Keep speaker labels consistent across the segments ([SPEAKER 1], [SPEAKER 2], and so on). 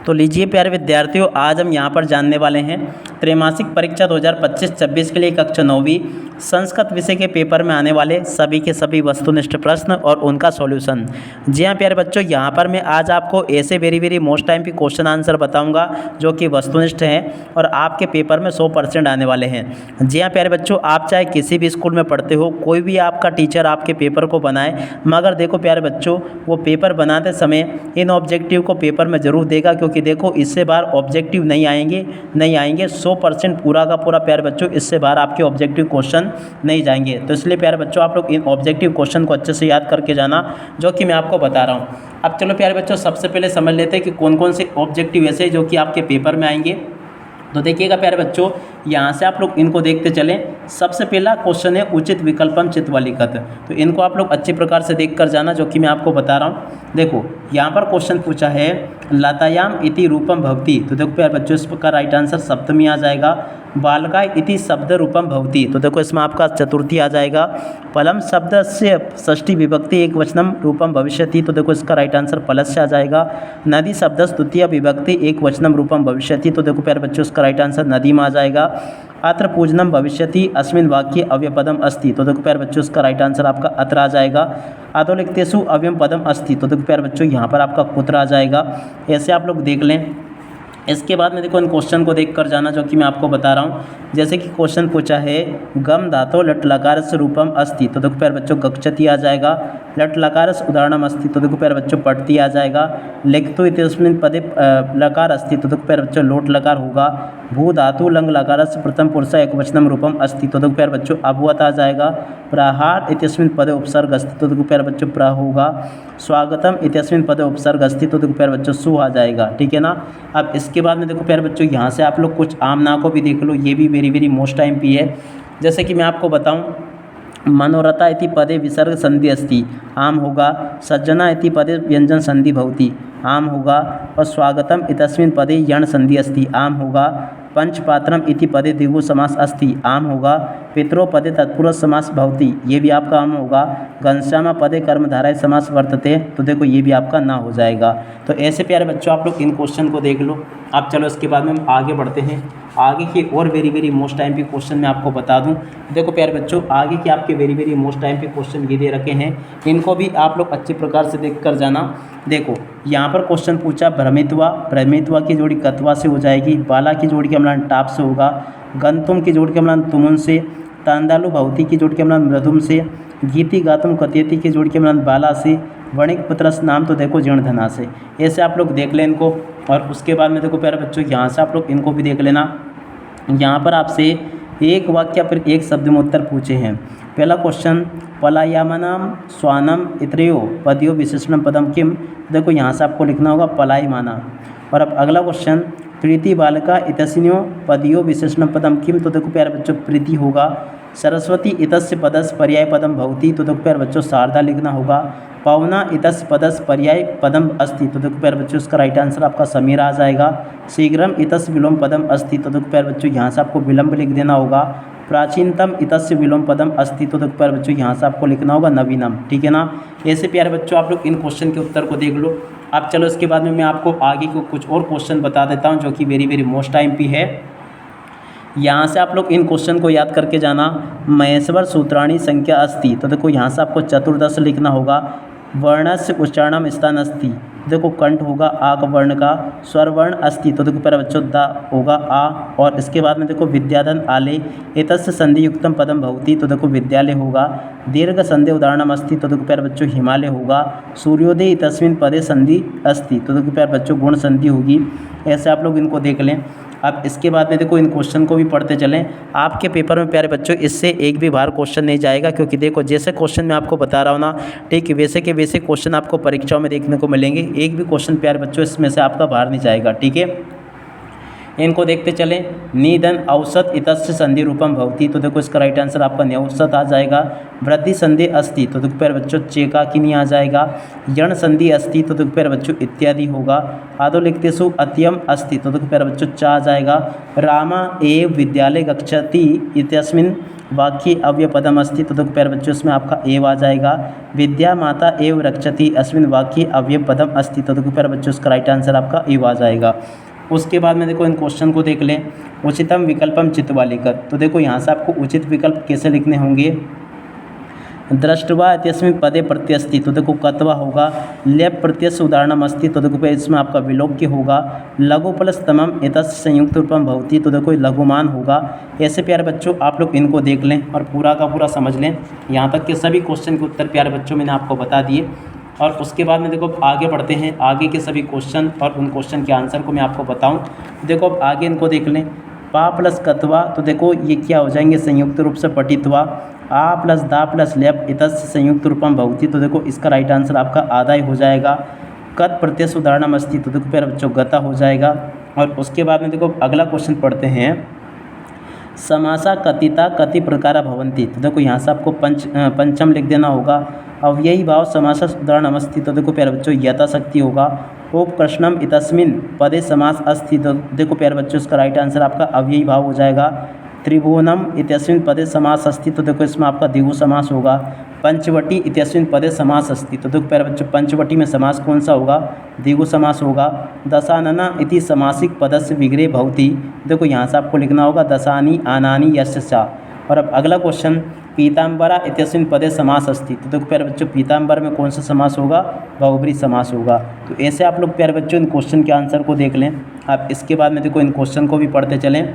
[SPEAKER 1] तो लीजिए प्यारे विद्यार्थियों, आज हम यहाँ पर जानने वाले हैं त्रैमासिक परीक्षा 2025-26 के लिए कक्षा 9वीं संस्कृत विषय के पेपर में आने वाले सभी के सभी वस्तुनिष्ठ प्रश्न और उनका सॉल्यूशन। जी हाँ प्यारे बच्चों, यहाँ पर मैं आज आपको ऐसे वेरी मोस्ट टाइम की क्वेश्चन आंसर बताऊँगा जो कि वस्तुनिष्ठ हैं और आपके पेपर में 100% आने वाले हैं। जी हाँ प्यारे बच्चों, आप चाहे किसी भी स्कूल में पढ़ते हो, कोई भी आपका टीचर आपके पेपर को बनाए, मगर देखो प्यारे बच्चों, वो पेपर बनाते समय इन ऑब्जेक्टिव को पेपर में ज़रूर देगा, क्योंकि देखो इससे बाहर ऑब्जेक्टिव नहीं आएंगे 100% पूरा का पूरा प्यारे बच्चों, इससे बाहर आपके ऑब्जेक्टिव क्वेश्चन नहीं जाएंगे। तो इसलिए प्यारे बच्चों, आप लोग इन ऑब्जेक्टिव क्वेश्चन को अच्छे से याद करके जाना, जो कि मैं आपको बता रहा हूँ। अब चलो प्यारे बच्चों, सबसे पहले समझ लेते हैं कि कौन कौन से ऑब्जेक्टिव ऐसे जो कि आपके पेपर में आएंगे। तो देखिएगा प्यारे बच्चों, यहाँ से आप लोग इनको देखते चलें। सबसे पहला क्वेश्चन है उचित विकल्पम चित्वलिखत। तो इनको आप लोग अच्छी प्रकार से देख कर जाना, जो कि मैं आपको बता रहा हूँ। देखो यहाँ पर क्वेश्चन पूछा है लतायाम इति रूपम भवति। तो देखो प्यारे बच्चों, इसका राइट आंसर सप्तमी आ जाएगा। बालकाय इति शब्द रूपम भवति। तो देखो इसमें आपका चतुर्थी आ जाएगा। फलम शब्द से षष्ठी विभक्ति एक वचनम रूपम भविष्यति। तो देखो इसका राइट आंसर फलस्य आ जाएगा। नदी शब्द द्वितीय विभक्ति एक वचनम रूपम भविष्यति। तो देखो प्यारे बच्चों, इसका राइट आंसर नदी में आ जाएगा। अत्र पूजनम भविष्यति अस्मिन् वाक्ये अव्यपदम अस्ति। तो देखो प्यारे बच्चों, इसका राइट आंसर आपका अत्र आ जाएगा। अधोलिखितेषु अव्ययम पदम अस्ति। तो देखो प्यारे बच्चों, यहाँ पर आपका कुत्र आ जाएगा। ऐसे आप लोग देख लें। इसके बाद में देखो इन क्वेश्चन को देख कर जाना, जो कि मैं आपको बता रहा हूँ। जैसे कि क्वेश्चन पूछा है गम धातो लट लकारस्य रूपम अस्ति। तो देखो प्यारे बच्चों, गच्छति आ जाएगा। लट लकारस्य उदाहरणम अस्ति। तो देखो प्यारे बच्चों, पठति आ जाएगा। लिखतो इत्यस्मिन् पदे लकार अस्ति। तो देखो प्यारे बच्चों, लोट लकार होगा। भू धातु लंग लकारस्य प्रथम पुरुष एक वचनम रूपम अस्ति। तो देखो प्यारे बच्चों, अभवत आ जाएगा। प्रहार इत्यस्मिन् पदे उपसर्ग अस्ति। तो देखो प्यारे बच्चों, प्र होगा। स्वागतम इत्यस्मिन् पदे उपसर्ग अस्ति। तो देखो प्यारे बच्चों, सु आ जाएगा। ठीक है ना। अब इसके बाद में देखो प्यारे बच्चों, यहाँ से आप लोग कुछ आम ना को भी देख लो, ये भी वेरी मोस्ट टाइम पी है। जैसे कि मैं आपको बताऊं, मनोरथा इति पदे विसर्ग संधि अस्ति, आम होगा। सज्जना इति पदे व्यंजन संधि भवति, आम होगा। और स्वागतम इतस्मिन् पदे यण संधि अस्ति, आम होगा। पंचपात्रम इति पदे द्विगु समास अस्ति, आम होगा। पितरो पदे तत्पुरुष समास भवति, ये भी आपका आम होगा। घनश्यामा पदे कर्मधारय समास वर्तते। तो देखो ये भी आपका ना हो जाएगा। तो ऐसे प्यारे बच्चों, आप लोग इन क्वेश्चन को देख लो। अब चलो इसके बाद में हम आगे बढ़ते हैं। आगे के और वेरी मोस्ट टाइम के क्वेश्चन मैं आपको बता दूं। देखो प्यारे बच्चों, आगे के आपके वेरी मोस्ट टाइम के क्वेश्चन ये दे रखे हैं, इनको भी आप लोग अच्छी प्रकार से देख कर जाना। देखो यहाँ पर क्वेश्चन पूछा भ्रमित्वा की जोड़ी कत्वा से हो जाएगी। बाला की जोड़ी का मिलान टाप से होगा। गंतुम की जोड़ी का मिलान तुमुन से। तांदालु भवती की जोड़ी का मिलान मृदुम से। गीति गातुम कथयति की जोड़ी के मिलान बाला से। वणिक पुत्रस नाम तो देखो जीर्ण धना से। ऐसे आप लोग देख लें इनको। और उसके बाद में देखो प्यारे बच्चों, यहाँ से आप लोग इनको भी देख लेना। यहाँ पर आपसे एक वाक्य या फिर एक शब्द में उत्तर पूछे हैं। पहला क्वेश्चन पलायमानम स्वानम इतरेयो पदयो विशेषणम पदम किम। देखो यहाँ से आपको लिखना होगा पलायमाना। और अब अगला क्वेश्चन प्रीति बालका इतस्मिनो पदयो विशेषणम पदम किम। तो देखो प्यारे बच्चों, प्रीति होगा। सरस्वती इतस्य पदस्य पर्याय पदम भवति। तो देखो प्यारे बच्चों, शारदा लिखना होगा। पवना इतस्य पदस्य पर्याय पदम अस्ति। तो देखो प्यारे बच्चों, इसका राइट आंसर आपका समीरा आ जाएगा। शीघ्रम इतस्य विलोम पदम अस्ति। तो देखो प्यारे बच्चों, यहाँ से आपको विलंब लिख देना होगा। प्राचीनतम इतस्य विलोम पदम अस्ति। तो देखो प्यारे बच्चों, यहाँ से आपको लिखना होगा नवीनम। ठीक है ना। ऐसे प्यारे बच्चों, आप लोग इन क्वेश्चन के उत्तर को देख लो। अब चलो इसके बाद में मैं आपको आगे को कुछ और क्वेश्चन बता देता हूँ, जो कि वेरी मोस्ट टाइम पी है। यहाँ से आप लोग इन क्वेश्चन को याद करके जाना। महेश्वर सूत्राणी संख्या अस्ति। तो देखो यहाँ से आपको चतुर्दश लिखना होगा। वर्णस्य उच्चारणम स्थान अस्ति। देखो कंठ होगा आ का वर्ण का। स्वर वर्ण अस्ति। तो देखो प्यारे बच्चों, द होगा आ। और इसके बाद में देखो विद्याधन आले एतस्य संधि युक्तम पदम भवति। तो देखो विद्यालय होगा। दीर्घ संधि उदाहरणम अस्ति। तो देखो प्यारे बच्चों, हिमालय होगा। सूर्योदय तस्मिन् पदे संधि अस्ति। तो देखो प्यारे बच्चों, गुण संधि होगी। ऐसे आप लोग इनको देख लें। अब इसके बाद में देखो इन क्वेश्चन को भी पढ़ते चलें। आपके पेपर में प्यारे बच्चों, इससे एक भी बाहर क्वेश्चन नहीं जाएगा, क्योंकि देखो जैसे क्वेश्चन मैं आपको बता रहा हूँ ना, ठीक वैसे के वैसे क्वेश्चन आपको परीक्षाओं में देखने को मिलेंगे। एक भी क्वेश्चन प्यारे बच्चों इसमें से आपका बाहर नहीं जाएगा। ठीक है, इनको देखते चलें। निधन औसत इतस्य संधि रूपम भवति। तो देखो इसका राइट आंसर आपका न्यौसत आ जाएगा। वृद्धि संधि अस्ति। तो देखो प्यारे बच्चों, चेका की नहीं आ जाएगा। यण संधि अस्ति। तो देखो प्यारे बच्चों, इत्यादि होगा। आदोलिखितेषु अत्यम अस्ति। तो देखो प्यारे बच्चों, चा आ जाएगा। रामा एव विद्यालय गच्छति इत्यस्मिन् वाक्य अव्यय पदम अस्ति, तो देखो प्यारे बच्चों इसमें आपका एव आ जाएगा। विद्या माता एव रक्षति अस्मिन वाक्य अव्यय पदम अस्ति, तो देखो प्यारे बच्चों इसका राइट आंसर आपका एव आ जाएगा। उसके बाद में देखो इन क्वेश्चन को देख लें। उचितम विकल्पम चित्वा लिखत, तो देखो यहाँ से आपको उचित विकल्प कैसे लिखने होंगे। दृष्टवा इत्यस्मिन् पदे प्रत्यय अस्ति, तो देखो कत्वा होगा। लेप प्रत्यय उदाहरणम अस्ति, तो देखो इसमें आपका विलोक्य होगा। लघु प्लस तमम एतस्य संयुक्त रूपम भवति, तो देखो लघुमान होगा। ऐसे प्यारे बच्चों आप लोग इनको देख लें और पूरा का पूरा समझ लें। यहाँ तक के सभी क्वेश्चन के उत्तर प्यारे बच्चों मैंने आपको बता दिए। और उसके बाद में देखो आगे बढ़ते हैं, आगे के सभी क्वेश्चन और उन क्वेश्चन के आंसर को मैं आपको बताऊँ। देखो अब आगे इनको देख लें। पा प्लस कत्वा, तो देखो ये क्या हो जाएंगे, संयुक्त रूप से पठित्वा। आ प्लस दा प्लस लेप इतस्य संयुक्त रूपम भवति, तो देखो इसका राइट आंसर आपका आधा ही हो जाएगा। कत प्रत्यय उदाहरणम अस्ति, तो देखो प्यारे बच्चों गता हो जाएगा। और उसके बाद में देखो अगला क्वेश्चन पढ़ते हैं। समासा कथिता कति प्रकार भवन्ति, तो देखो यहाँ से आपको पंचम लिख देना होगा। अव्ययी भाव समास उदाहरणम अस्ति, तो देखो प्यारे बच्चों यथाशक्ति होगा। उपकृष्णम इतस्मिन् पदे समास अस्ति, तो देखो प्यारे बच्चों इसका राइट आंसर आपका अव्ययी भाव हो जाएगा। त्रिभुवनम इत्यस्मिन् पदे समास अस्ति, तो देखो इसमें आपका द्विगु समास होगा। पंचवटी इत्यस्मिन् पदे समास अस्ति, तो देखो प्यारे बच्चों पंचवटी में समास कौन सा होगा, द्विगु समास होगा। दशानना इति समासिक पदस्य विग्रहे भवति, देखो यहाँ से आपको लिखना होगा दशानी आनानी यस्य च। और अब अगला क्वेश्चन, पीताम्बरा इत्यस्मिन् पदे समास अस्ति, तो देखो प्यारे बच्चों पीताम्बर में कौन सा समास होगा, बहुब्री समास होगा। तो ऐसे आप लोग प्यारे बच्चों इन क्वेश्चन के आंसर को देख लें। आप इसके बाद में देखो इन क्वेश्चन को भी पढ़ते चलें।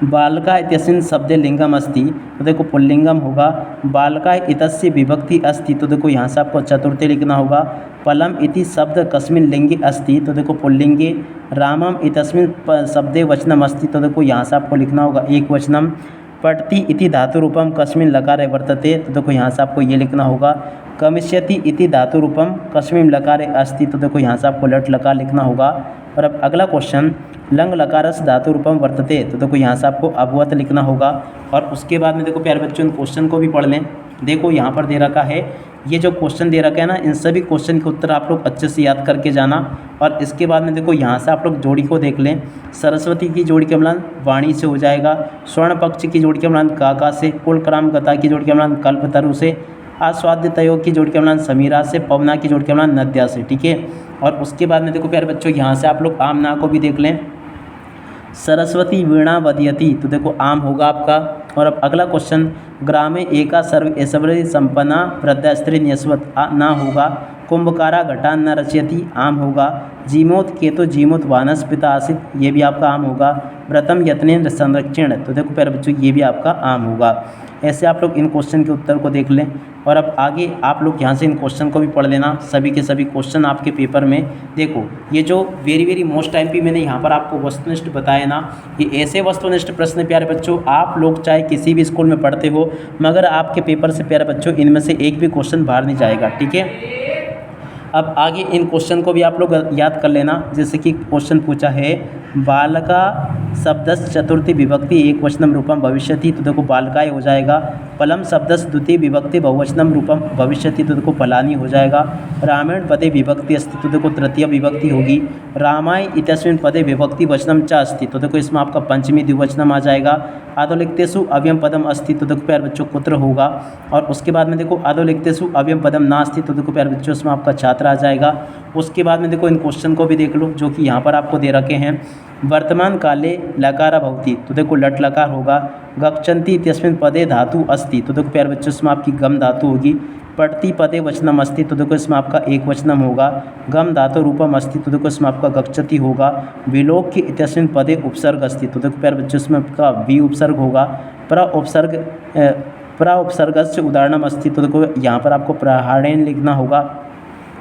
[SPEAKER 1] बालका इत्यस्मिन् शब्दे लिंगम अस्ति, तो देखो पुल्लिंगम होगा। बालका इतस्य विभक्ति अस्ति, तो देखो यहाँ से आपको चतुर्थी लिखना होगा। पलम इति शब्द कस्मिन् लिंगे अस्ति, तो देखो पुल्लिंगे। रामम इतस्मिन् शब्दे वचनम अस्ति, तो देखो यहाँ से आपको लिखना होगा एक वचनम। पठति इति धातु रूपम कस्मिन् लकारे वर्तते, तो देखो यहाँ से आपको ये लिखना होगा। कमिष्यति इति धातु रूपम कस्मिन् लकारे अस्ति, तो देखो यहाँ से आपको लट लकार लिखना होगा। और अब अगला क्वेश्चन, लंग लकारस धातु रूपम वर्तते, तो देखो यहाँ से आपको अभवत लिखना होगा। और उसके बाद में देखो प्यारे बच्चों इन क्वेश्चन को भी पढ़ लें। देखो यहाँ पर दे रखा है, ये जो क्वेश्चन दे रखा है ना, इन सभी क्वेश्चन के उत्तर आप लोग अच्छे से याद करके जाना। और इसके बाद में देखो यहाँ से आप लोग जोड़ी को देख लें। सरस्वती की जोड़ी का मिलान वाणी से हो जाएगा। स्वर्ण पक्ष की जोड़ी का मिलान काका से। कुलक्राम गता की जोड़ी का मिलान कल्पतरु से। आस्वाद्य तयो की जोड़ी का मिलान समीरा से। पवना की जोड़ी का मिलान नद्या से, ठीक है। और उसके बाद में देखो प्यारे बच्चों यहाँ से आप लोग आमना को भी देख लें। सरस्वती वीणा वदयति, तो देखो आम होगा आपका। और अब अगला क्वेश्चन, ग्रामे एका सर्व ऐश्वर्य संपन्ना वृद्धा स्त्री न्यस्वत ना होगा। कुंभकारा घटा न रचयति, आम होगा। जीमोत केतु जीमोत वानस पिता आसित, ये भी आपका आम होगा। व्रतम यत्नेन्द्र संरक्षण, तो देखो प्यारे बच्चों ये भी आपका आम होगा। ऐसे आप लोग इन क्वेश्चन के उत्तर को देख लें। और अब आगे आप लोग यहाँ से इन क्वेश्चन को भी पढ़ लेना। सभी के सभी क्वेश्चन आपके पेपर में देखो, ये जो वेरी मोस्ट टाइम पे मैंने यहाँ पर आपको वस्तुनिष्ठ बताया ना, ये ऐसे वस्तुनिष्ठ प्रश्न प्यारे बच्चों आप लोग चाहे किसी भी स्कूल में पढ़ते हो, मगर आपके पेपर से प्यारे बच्चों इनमें से एक भी क्वेश्चन बाहर नहीं जाएगा, ठीक है। अब आगे इन क्वेश्चन को भी आप लोग याद कर लेना। जैसे कि क्वेश्चन पूछा है, बालका शब्दस चतुर्थी विभक्ति एक वचनम रूपम भविष्यति, तो देखो बालकाय हो जाएगा। पलम शब्दस द्वितीय विभक्ति बहुवचनम रूपम भविष्यति, तो देखो पलानी हो जाएगा। रामायण पदे विभक्ति अस्ति, तो देखो तृतीय विभक्ति होगी। रामाय इत्यस्मिन् पदे विभक्ति वचनम च अस्ति, तो देखो इसमें आपका पंचमी द्विवचनम आ जाएगा। आदोलिखतेषु अव्ययम पदम अस्ति, तो देखो प्यारे बच्चों पुत्र होगा। और उसके बाद में देखो आदोलिखतेषु अव्ययम पदम नास्ति, तो देखो प्यारे बच्चों इसमें आपका छात्र आ जाएगा। उसके बाद में देखो इन क्वेश्चन को भी देख लो जो कि यहाँ पर आपको दे रखे हैं। वर्तमान काले लकार भवति, तो देखो लट लकार होगा। गच्छन्ति इत्यस्मिन् पदे धातु अस्ति, तो देखो प्यारे बच्चों इसमें आपकी गम धातु होगी। पठति पदे वचनम अस्ति, तो देखो इसमें आपका एक वचनम होगा। गम धातु रूपम अस्ति, तो देखो इसमें आपका गच्छति होगा। विलोक्य इत्यस्मिन् पदे उपसर्ग अस्ति, तो देखो प्यारे बच्चों इसमें आपका वि उपसर्ग होगा। प्र उपसर्गस्य उदाहरणम अस्ति, तो देखो यहाँ पर आपको प्रहारेण लिखना होगा।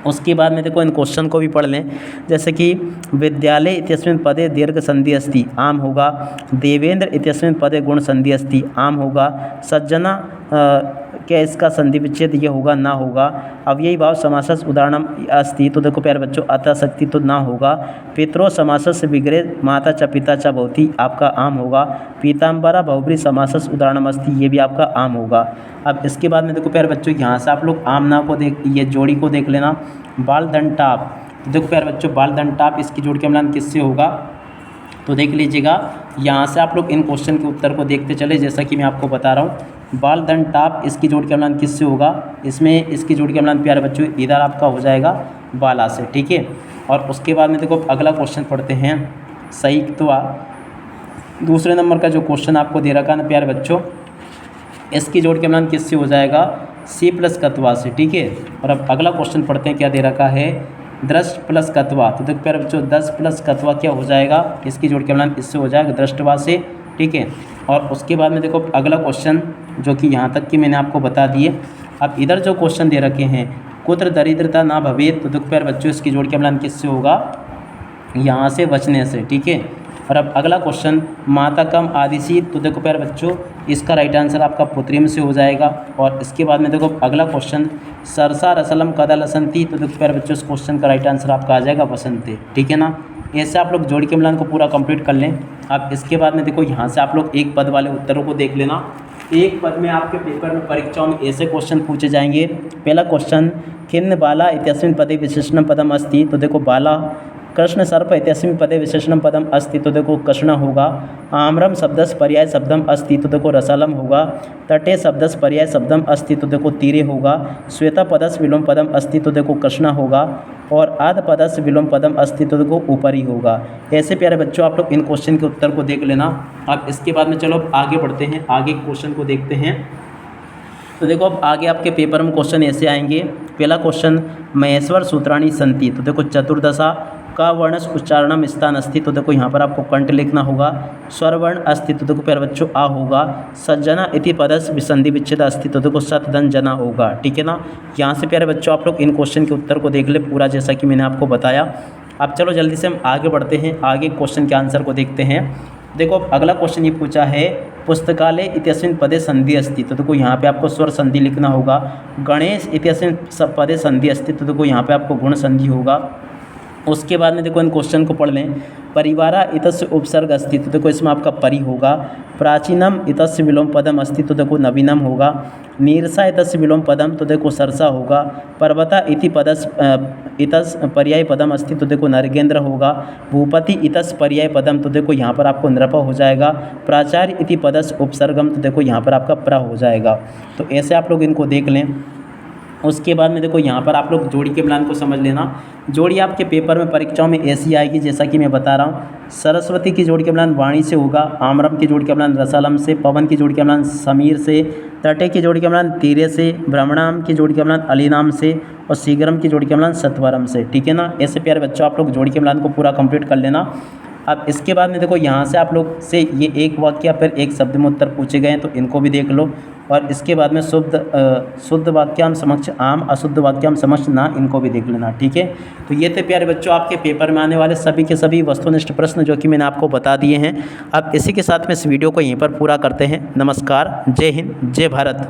[SPEAKER 1] उसके बाद में देखो इन क्वेश्चन को भी पढ़ लें। जैसे कि विद्यालय इत्यस्मिन् पदे दीर्घ संधि अस्ति, आम होगा। देवेंद्र इत्यस्मिन् पदे गुण संधि अस्ति, आम होगा। सज्जना क्या इसका संधि विच्छेद ये होगा, ना होगा। अव्ययी भाव समासस उदाहरणम अस्ति, तो देखो प्यारे बच्चों अतः शक्ति तो ना होगा। पितरो समासस विग्रह माता च पिता च भवति, आपका आम होगा। पीताम्बरा बहुब्री समासस उदाहरणम अस्ति, ये भी आपका आम होगा। अब इसके बाद में देखो प्यारे बच्चों यहाँ से आप लोग आमना को देख, ये जोड़ी को देख लेना। बाल दंटाप, तो देखो प्यारे बच्चों बाल दंटाप इसकी जोड़ी का मिलान किससे होगा, तो देख लीजिएगा, यहाँ से आप लोग इन क्वेश्चन के उत्तर को देखते चले। जैसा कि मैं आपको बता रहा हूँ, बाल दंड टाप, इसकी जोड़ के अम्लान किससे होगा? इसमें इसकी जोड़ के अम्लान प्यारे बच्चों इधर आपका हो जाएगा बाला से, ठीक है। और उसके बाद में देखो अगला क्वेश्चन पढ़ते हैं, संयुक्तवा। दूसरे नंबर का जो क्वेश्चन आपको दे रखा है ना प्यारे बच्चों, इसकी जोड़ के अम्लान किससे हो जाएगा? C प्लस कत्वा से, ठीक है। और अब अगला क्वेश्चन पढ़ते हैं, क्या दे रखा है? दृष्ट प्लस कत्वा। तो देखो प्यारे बच्चों 10 प्लस कत्वा क्या हो जाएगा? इसकी जोड़ के अम्लान इससे हो जाएगा दृष्टवा से, ठीक है। और उसके बाद में देखो अगला क्वेश्चन जो कि यहाँ तक कि मैंने आपको बता दिए। अब इधर जो क्वेश्चन दे रखे हैं, कुत्र दरिद्रता ना भवेत, तो देखो प्यारे बच्चों इसकी जोड़ के अम्लान किससे होगा? यहाँ से बचने से, ठीक है। और अब अगला क्वेश्चन, माता कम आदिशी, तो देखो प्यारे बच्चों इसका राइट आंसर आपका पुत्रिम से हो जाएगा। और इसके बाद में देखो अगला क्वेश्चन, सरसा रसलम कदा लसंती, तो देखो प्यारे बच्चों इस क्वेश्चन का राइट आंसर आपका आ जाएगा बसंते, ठीक है ना। ऐसे आप लोग जोड़ के अम्लान को पूरा कंप्लीट कर लें। अब इसके बाद में देखो यहाँ से आप लोग एक पद वाले उत्तरों को देख लेना। एक पद में आपके पेपर में परीक्षाओं में ऐसे क्वेश्चन पूछे जाएंगे। पहला क्वेश्चन, किन्न बाला इत्यस्मिन् पदे विशेषणम पदम अस्ति, तो देखो बाला। कृष्ण सर्प इत्यस्मिन् पदे विशेषणम पदम अस्ति, तो देखो कृष्ण होगा। आम्रम शब्दस पर्याय शब्दम अस्ति, तो देखो रसालम होगा। तटे शब्दस पर्याय शब्दम अस्ति, तो देखो तीरे होगा। श्वेता पदस विलोम पदम अस्ति, तो देखो कृष्ण होगा। और आध पदस विलोम पदम अस्ति, तो देखो ऊपरी होगा। ऐसे प्यारे बच्चों आप लोग इन क्वेश्चन के उत्तर को देख लेना। अब इसके बाद में चलो आगे बढ़ते हैं, आगे क्वेश्चन को देखते हैं। तो देखो अब आगे आपके पेपर में क्वेश्चन ऐसे आएंगे। पहला क्वेश्चन, महेश्वर सूत्राणी संति, तो देखो चतुर्दशा का वर्णस उच्चारणम स्थान अस्ति, तो देखो यहाँ पर आपको कंठ लिखना होगा। स्वरवर्ण अस्ति, तो देखो प्यारे बच्चों आ होगा। सज्जना इति पदस विसंधि विच्छेद अस्ति, तो देखो सतधन जना होगा, ठीक है ना। यहाँ से प्यारे बच्चों आप लोग इन क्वेश्चन के उत्तर को देख ले पूरा, जैसा कि मैंने आपको बताया। अब चलो जल्दी से हम आगे बढ़ते हैं, आगे क्वेश्चन के आंसर को देखते हैं। देखो अब अगला क्वेश्चन ये पूछा है, पुस्तकालय इत्यस्मिन् पदे संधि अस्ति, तो देखो यहाँ पे आपको स्वर संधि लिखना होगा। गणेश इत्यस्मिन् पदे संधि अस्ति, तो देखो यहाँ पे आपको गुण संधि होगा। उसके बाद में देखो इन क्वेश्चन को पढ़ लें। परिवारा इतस्य उपसर्ग अस्ति, तो देखो इसमें आपका परि होगा। प्राचीनम इतस्य विलोम पदम अस्ति, तो देखो नवीनम होगा। नीरसा इतस्य विलोम पदम, तो देखो सरसा होगा। पर्वता इति पदस इतस पर्याय पदम अस्ति, तो देखो नरगेंद्र होगा। भूपति इतस पर्याय पदम, तो देखो यहाँ पर आपको नृप हो जाएगा। प्राचार्य इति पदस उपसर्गम, तो देखो यहाँ पर आपका प्र हो जाएगा। तो ऐसे आप लोग इनको देख लें। उसके बाद में देखो यहाँ पर आप लोग जोड़ी के अम्लान को समझ लेना। जोड़ी आपके पेपर में परीक्षाओं में ऐसी आएगी जैसा कि मैं बता रहा हूँ। सरस्वती की जोड़ी के अम्लान वाणी से होगा। आम्रम की जोड़ी के अम्लान रसालम से। पवन की जोड़ी के अम्लान समीर से। तटे की जोड़ी के अम्लान तीरे से। ब्रह्मणाम की जोड़ी के अम्लान अलीनाम से। और शीघ्रम की जोड़ी के अम्लान सत्वरम से, ठीक है ना। ऐसे प्यारे बच्चों आप लोग जोड़ी के अम्लान को पूरा कंप्लीट कर लेना। अब इसके बाद में देखो यहाँ से आप लोग से ये एक वाक्य फिर एक शब्द में उत्तर पूछे गए हैं, तो इनको भी देख लो। और इसके बाद में शुद्ध वाक्याम समक्ष आम, अशुद्ध वाक्याम समक्ष ना, इनको भी देख लेना, ठीक है। तो ये थे प्यारे बच्चों आपके पेपर में आने वाले सभी के सभी वस्तुनिष्ठ प्रश्न जो कि मैंने आपको बता दिए हैं। अब इसी के साथ में इस वीडियो को यहीं पर पूरा करते हैं। नमस्कार, जय हिंद, जय भारत।